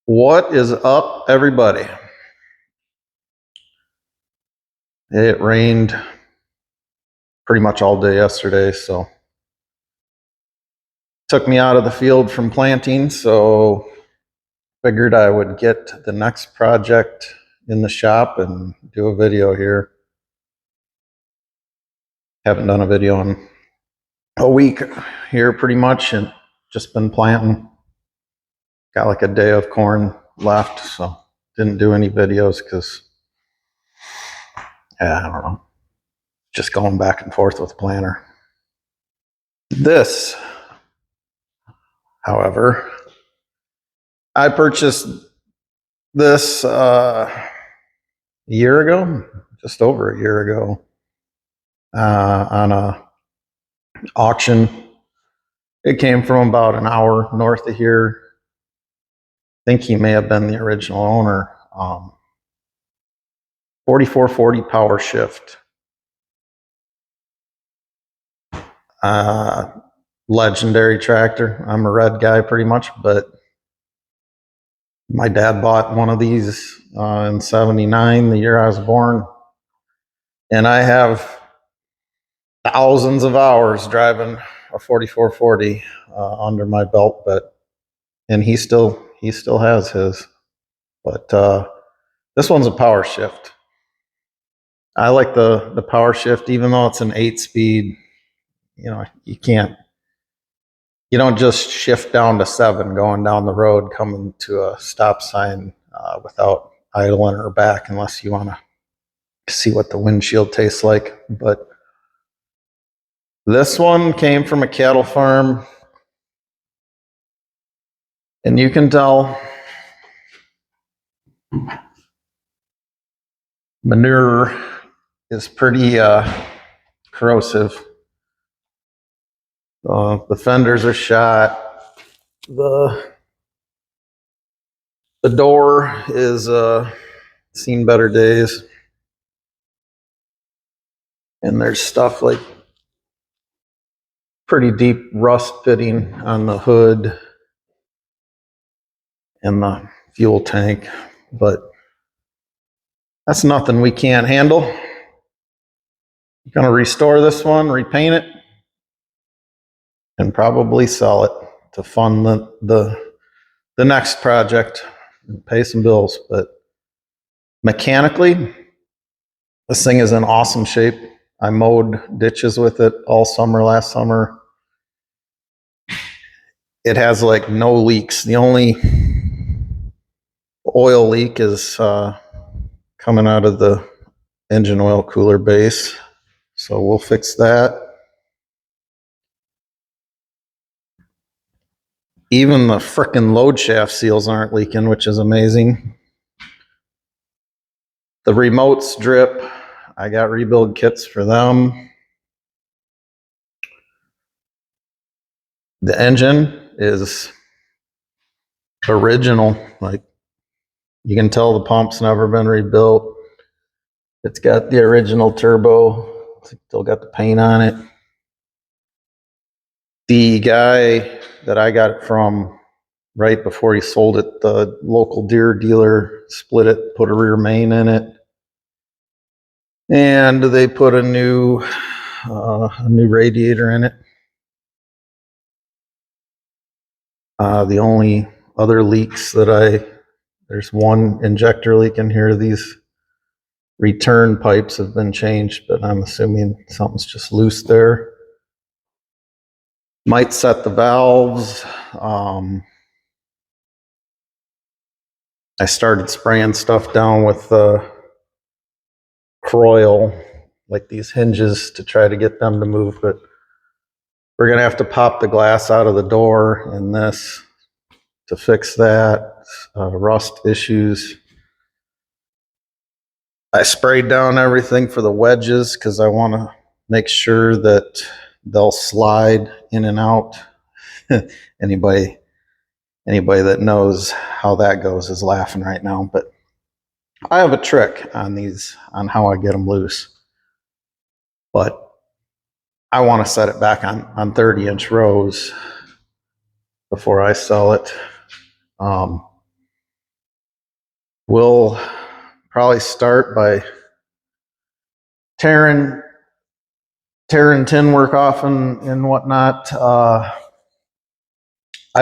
What is up, everybody? It rained pretty much all day yesterday, so took me out of the field from planting, so figured I would get the next project in the shop and do a video here. Haven't done a video in a week here pretty much, and just been planting. Got like a day of corn left, so didn't do any videos because I don't know, just going back and forth with the planter. This, however, I purchased this a year ago, just over a year ago, on a auction. It came from about an hour north of here. I think he may have been the original owner. 4440 power shift. Legendary tractor. I'm a red guy pretty much, but my dad bought one of these in '79, the year I was born. And I have thousands of hours driving a 4440 under my belt, and he still has his. But this one's a power shift. I like the power shift, even though it's an 8-speed. You know, you don't just shift down to 7 going down the road, coming to a stop sign without idling or back, unless you want to see what the windshield tastes like. But this one came from a cattle farm, and you can tell manure is pretty corrosive. The fenders are shot. The door is seen better days. And there's stuff like pretty deep rust fitting on the hood and the fuel tank, but that's nothing we can't handle. I'm going to restore this one, repaint it, and probably sell it to fund the next project and pay some bills. But mechanically, this thing is in awesome shape. I mowed ditches with it all summer last summer. It has like no leaks. The only oil leak is coming out of the engine oil cooler base. So we'll fix that. Even the frickin' load shaft seals aren't leaking, which is amazing. The remotes drip. I got rebuild kits for them. The engine is original. Like, you can tell the pump's never been rebuilt. It's got the original turbo. Still got the paint on it. The guy that I got it from right before he sold it, the local deere dealer, split it, put a rear main in it, and they put a new radiator in it. The only other leaks there's one injector leak in here. These return pipes have been changed, but I'm assuming something's just loose there. Might set the valves. I started spraying stuff down with Croil, like these hinges, to try to get them to move, but we're going to have to pop the glass out of the door in this to fix that. Rust issues. I sprayed down everything for the wedges because I want to make sure that they'll slide in and out. Anybody that knows how that goes is laughing right now, but I have a trick on these, on how I get them loose. But I want to set it back on 30-inch rows before I sell it. We'll probably start by tearing tin work off and whatnot. I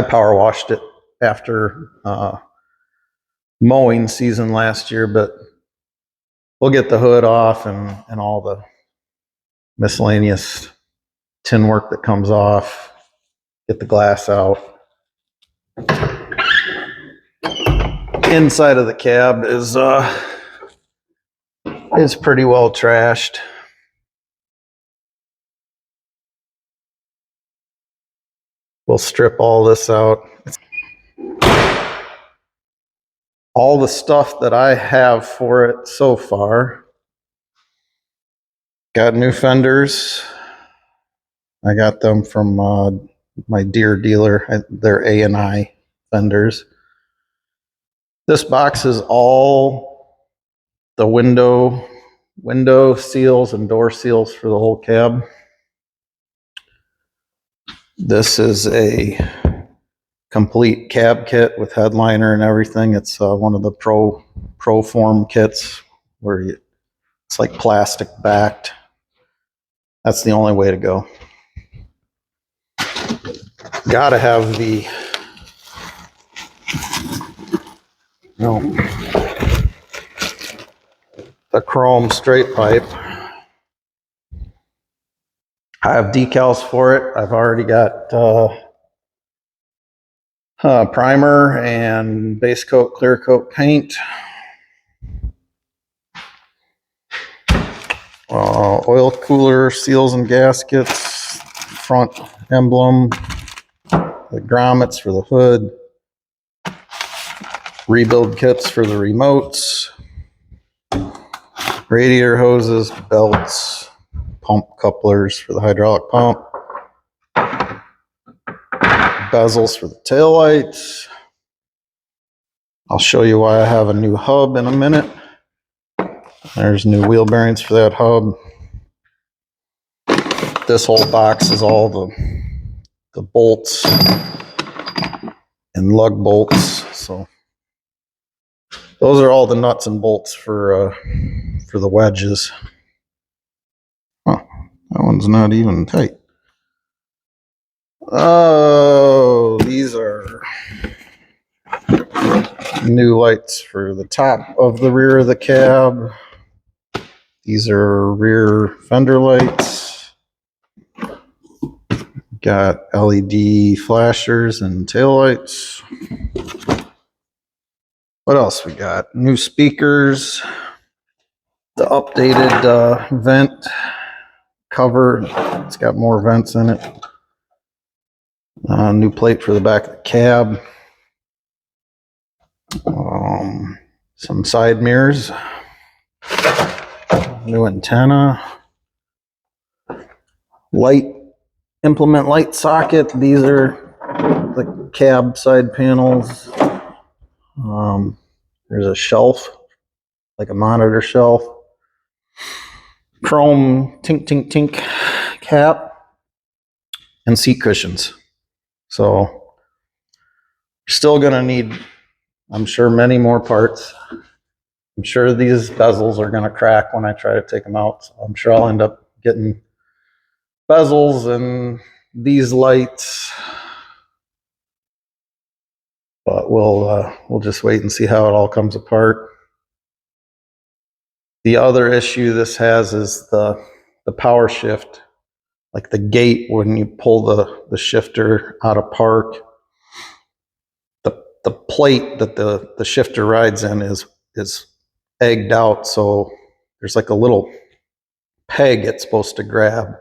power washed it after mowing season last year, but we'll get the hood off and all the miscellaneous tin work that comes off, get the glass out. Inside of the cab is pretty well trashed. We'll strip all this out. All the stuff that I have for it so far. Got new fenders. I got them from my Deere dealer. They're A&I fenders. This box is all the window seals and door seals for the whole cab. This is a complete cab kit with headliner and everything. It's one of the pro form kits where it's like plastic backed. That's the only way to go. Gotta have the chrome straight pipe. I have decals for it. I've already got primer and base coat, clear coat paint. Oil cooler seals and gaskets, front emblem, the grommets for the hood, rebuild kits for the remotes, radiator hoses, belts, pump couplers for the hydraulic pump, bezels for the taillights. I'll show you why I have a new hub in a minute. There's new wheel bearings for that hub. This whole box is all the bolts and lug bolts. So those are all the nuts and bolts for the wedges. Huh, that one's not even tight. Oh, these are new lights for the top of the rear of the cab. These are rear fender lights. Got LED flashers and taillights. What else we got? New speakers. The updated vent cover. It's got more vents in it. New plate for the back of the cab. Some side mirrors. New antenna. Implement light socket. These are the cab side panels. There's a shelf, like a monitor shelf. Chrome tink tink tink cap and seat cushions. So still gonna need, I'm sure, many more parts. I'm sure these bezels are gonna crack when I try to take them out. So I'm sure I'll end up getting bezels and these lights, but we'll just wait and see how it all comes apart. The other issue this has is the power shift, like the gate when you pull the shifter out of park. The plate that the shifter rides in is egged out, so there's like a little peg it's supposed to grab,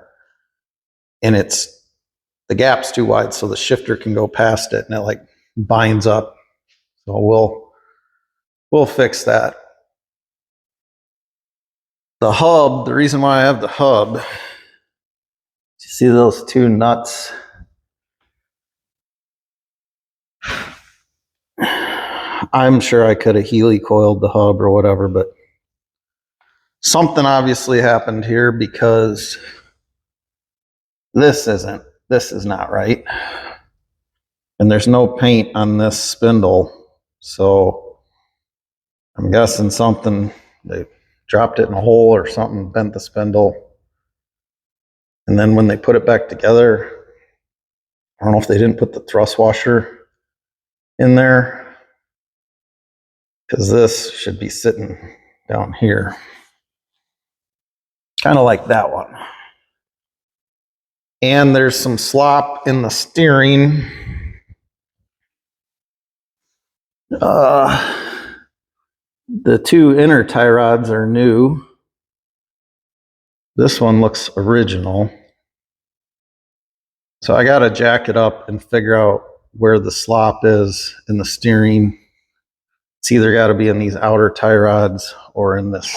and the gap's too wide, so the shifter can go past it, and it like binds up. So we'll fix that. The hub, the reason why I have the hub, you see those two nuts? I'm sure I could have Healy coiled the hub or whatever, but something obviously happened here because this is not right. And there's no paint on this spindle. So I'm guessing something, they dropped it in a hole or something, bent the spindle. And then when they put it back together, I don't know if they didn't put the thrust washer in there, because this should be sitting down here. Kind of like that one. And there's some slop in the steering. The two inner tie rods are new. This one looks original. So I got to jack it up and figure out where the slop is in the steering. It's either got to be in these outer tie rods or in this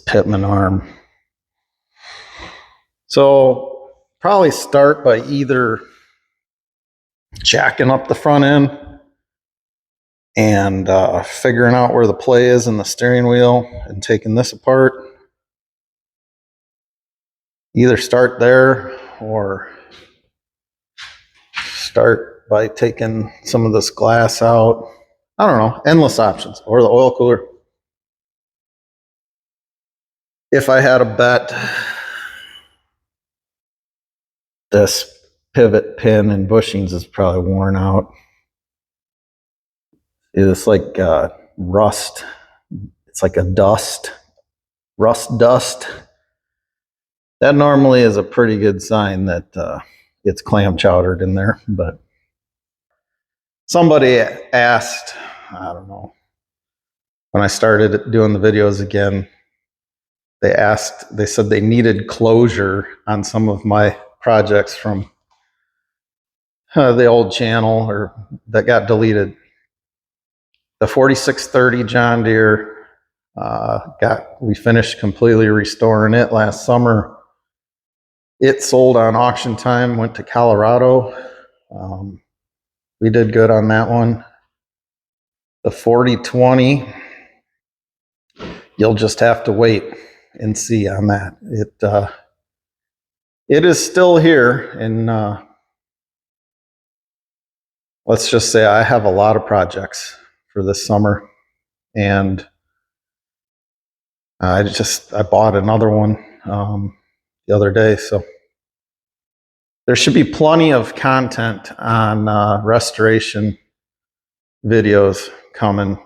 pitman arm. So probably start by either jacking up the front end and figuring out where the play is in the steering wheel and taking this apart. Either start there or start by taking some of this glass out. I don't know, endless options. Or the oil cooler. If I had a bet, this pivot pin and bushings is probably worn out. It's like rust. It's like a rust dust. That normally is a pretty good sign that it's clam chowdered in there. But somebody asked, I don't know, when I started doing the videos again, they said they needed closure on some of my projects from the old channel or that got deleted. The 4630 John Deere, we finished completely restoring it last summer. It sold on auction time, went to Colorado. We did good on that one. The 4020, you'll just have to wait and see on that. It is still here, and let's just say I have a lot of projects for this summer, and I bought another one the other day, so there should be plenty of content on restoration videos coming.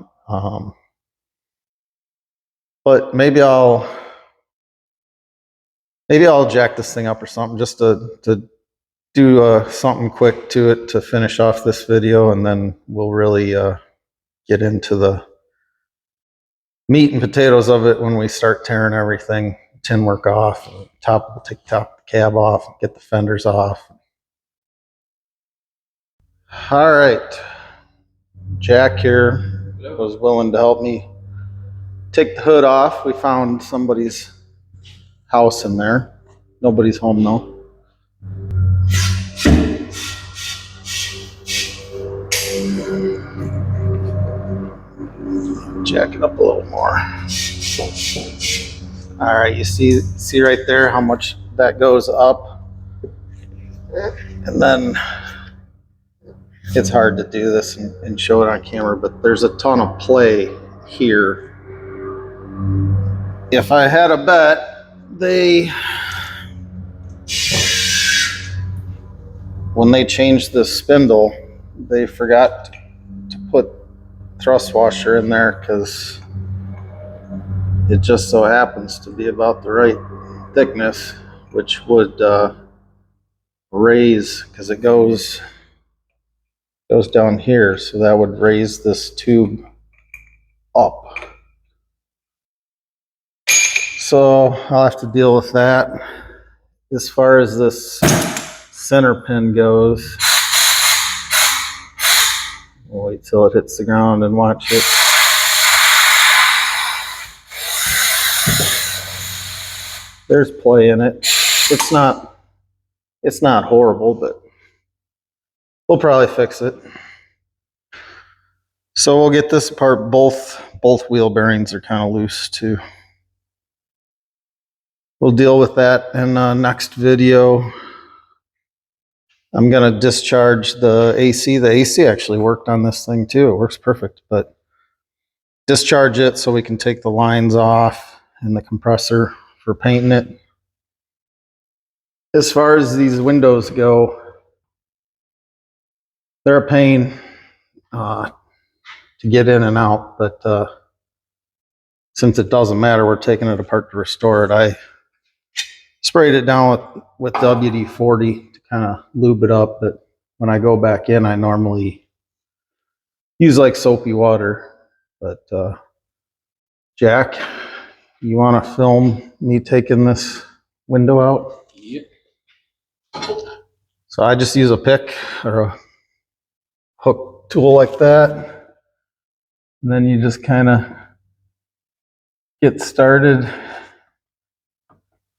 But maybe I'll jack this thing up or something just to do something quick to it to finish off this video, and then we'll really get into the meat and potatoes of it when we start tearing everything, tin work off, take the top of the cab off, get the fenders off. All right, Jack here was willing to help me take the hood off. We found somebody's house in there. Nobody's home though. Jack it up a little more. All right, you see right there how much that goes up, and then it's hard to do this and show it on camera, but there's a ton of play here. If I had a bet, when they changed the spindle, they forgot to put thrust washer in there because it just so happens to be about the right thickness, which would raise, because it goes down here, so that would raise this tube up. So I'll have to deal with that. As far as this center pin goes, we'll wait till it hits the ground and watch it. There's play in it. It's not horrible, but we'll probably fix it. So we'll get this apart. Both wheel bearings are kind of loose too. We'll deal with that in the next video. I'm going to discharge the AC. The AC actually worked on this thing too. It works perfect, but discharge it so we can take the lines off and the compressor for painting it. As far as these windows go, they're a pain to get in and out, but since it doesn't matter, we're taking it apart to restore it. I sprayed it down with WD-40 to kind of lube it up, but when I go back in, I normally use like soapy water. But Jack, you want to film me taking this window out? Yep. So I just use a pick or a hook tool like that, and then you just kind of get started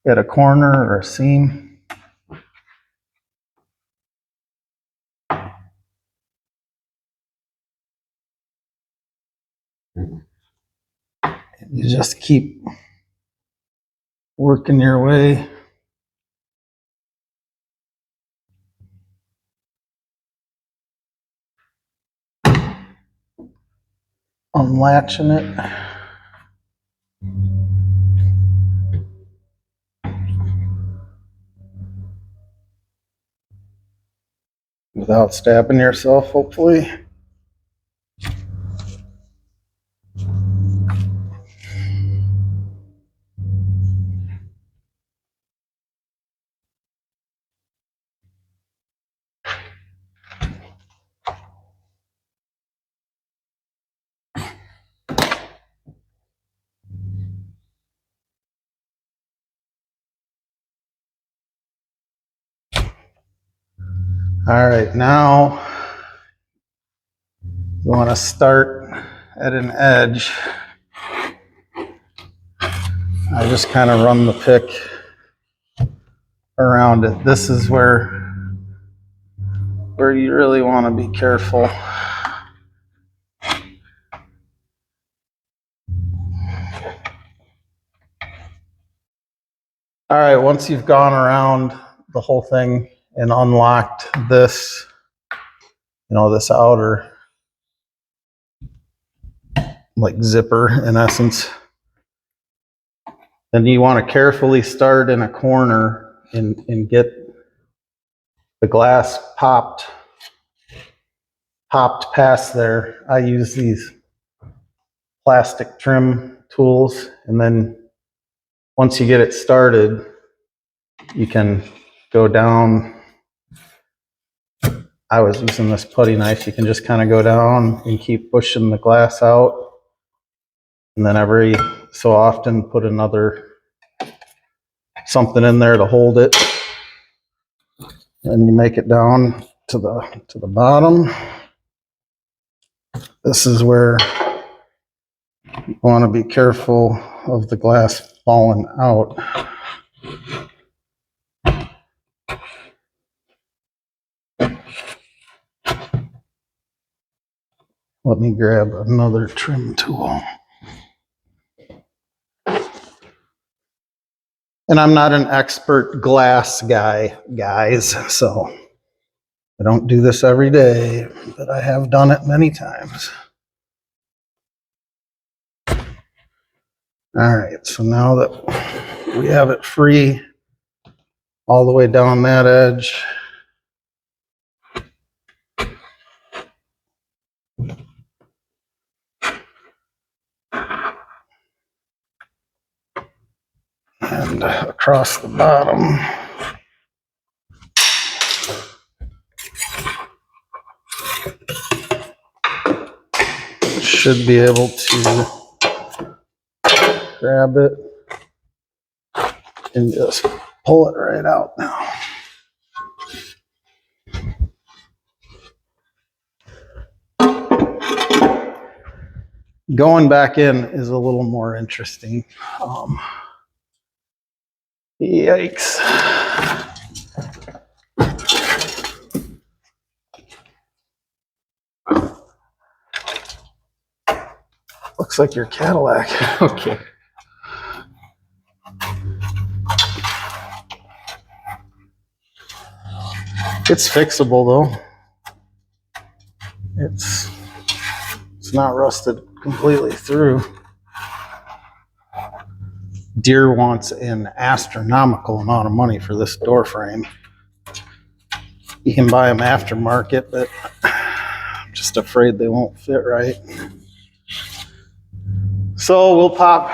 at a corner or a seam. You just keep working your way. Unlatching it. Without stabbing yourself, hopefully. All right, now you want to start at an edge. I just kind of run the pick around it. This is where you really want to be careful. All right, once you've gone around the whole thing and unlocked this, this outer like zipper in essence, then you want to carefully start in a corner and get the glass popped past there. I use these plastic trim tools, and then once you get it started, you can go down. I was using this putty knife. You can just kind of go down and keep pushing the glass out, and then every so often put something in there to hold it, and you make it down to the bottom. This is where you want to be careful of the glass falling out. Let me grab another trim tool. And I'm not an expert glass guy, guys, so I don't do this every day, but I have done it many times. All right, so now that we have it free all the way down that edge, and across the bottom, should be able to grab it and just pull it right out now. Going back in is a little more interesting. Yikes. Looks like your Cadillac. Okay. It's fixable though. It's not rusted completely through. Deere wants an astronomical amount of money for this door frame. You can buy them aftermarket, but I'm just afraid they won't fit right. So we'll pop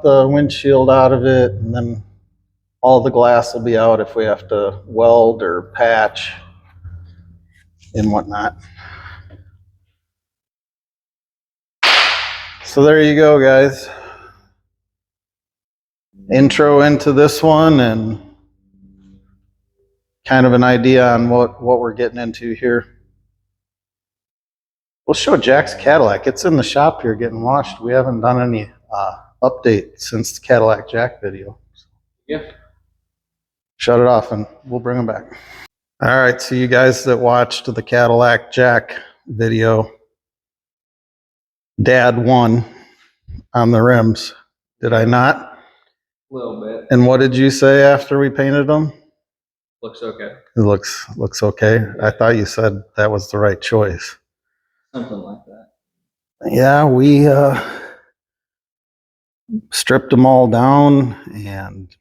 the windshield out of it, and then all the glass will be out if we have to weld or patch and whatnot. So there you go, guys. Intro into this one and kind of an idea on what we're getting into here. We'll show Jack's Cadillac. It's in the shop here getting washed. We haven't done any update since the Cadillac Jack video. Yeah. Shut it off and we'll bring them back. All right, so you guys that watched the Cadillac Jack video, Dad won on the rims. Did I not? A little bit. And what did you say after we painted them? Looks okay. It looks okay. I thought you said that was the right choice. Something like that. Yeah, we stripped them all down, and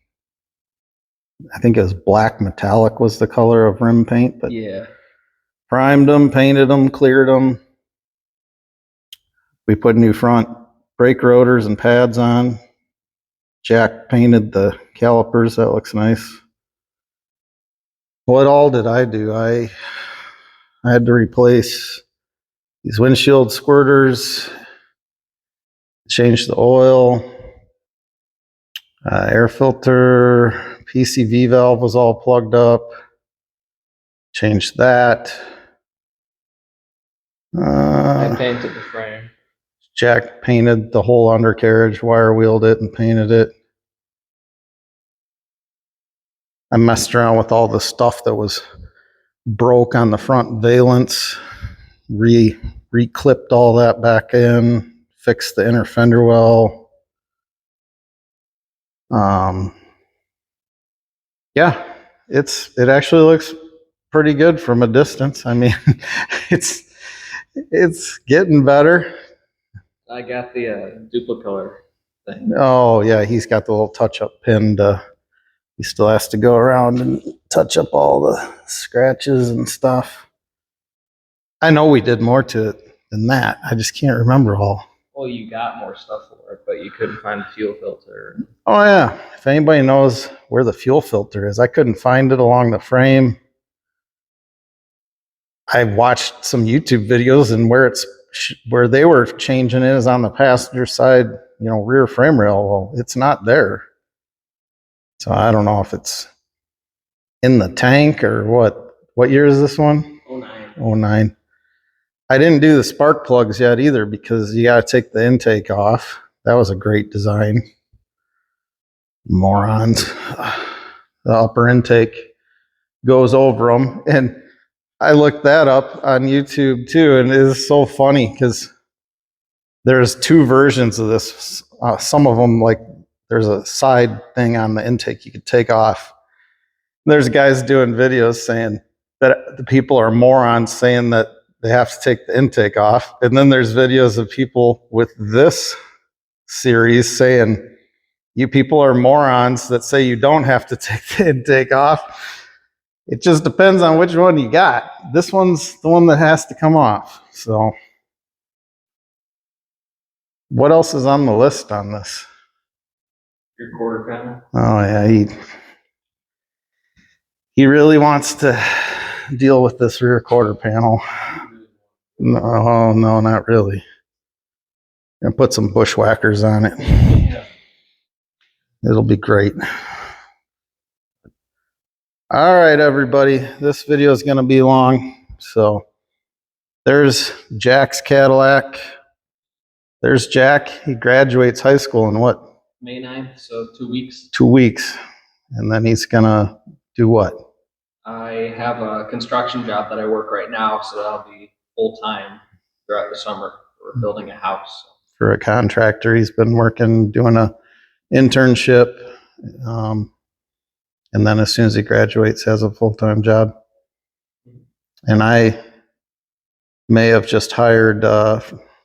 I think it was black metallic was the color of rim paint, but yeah, primed them, painted them, cleared them. We put new front brake rotors and pads on. Jack painted the calipers. That looks nice. What all did I do? I had to replace these windshield squirters, change the oil, air filter, PCV valve was all plugged up, changed that. I painted the frame. Jack painted the whole undercarriage, wire wheeled it and painted it. I messed around with all the stuff that was broke on the front valence, re-clipped all that back in, fixed the inner fender well. Yeah, it actually looks pretty good from a distance. I mean, it's getting better. I got the duplicolor thing. Oh yeah, he's got the little touch-up pin. He still has to go around and touch up all the scratches and stuff. I know we did more to it than that. I just can't remember all. Well, you got more stuff for it, but you couldn't find the fuel filter. Oh yeah, if anybody knows where the fuel filter is, I couldn't find it along the frame. I watched some YouTube videos, and where they were changing it is on the passenger side, rear frame rail. Well, it's not there. So I don't know if it's in the tank or what. What year is this one? 09. 09. I didn't do the spark plugs yet either because you got to take the intake off. That was a great design. Morons. The upper intake goes over them. And I looked that up on YouTube too, and it is so funny because there's two versions of this. Some of them, like, there's a side thing on the intake you could take off. There's guys doing videos saying that the people are morons, saying that they have to take the intake off. And then there's videos of people with this series saying, you people are morons that say you don't have to take the intake off. It just depends on which one you got. This one's the one that has to come off. So what else is on the list on this? Your quarter panel. Oh yeah, he really wants to deal with this rear quarter panel. No, not really. And put some bushwhackers on it. Yeah. It'll be great. All right, everybody. This video is going to be long. So there's Jack's Cadillac. There's Jack. He graduates high school in what? May 9th, so 2 weeks. 2 weeks. And then he's going to do what? I have a construction job that I work right now, so that'll be full-time throughout the summer. We're building a house. For a contractor. He's been working, doing a internship. And then as soon as he graduates, has a full-time job. And I may have just hired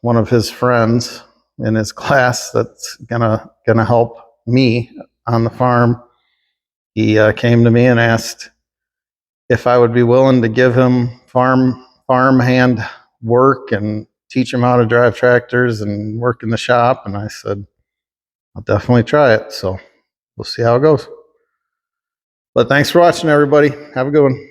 one of his friends in his class that's gonna help me on the farm. He came to me and asked if I would be willing to give him farm hand work and teach him how to drive tractors and work in the shop. And I said, I'll definitely try it. So we'll see how it goes. But thanks for watching, everybody. Have a good one.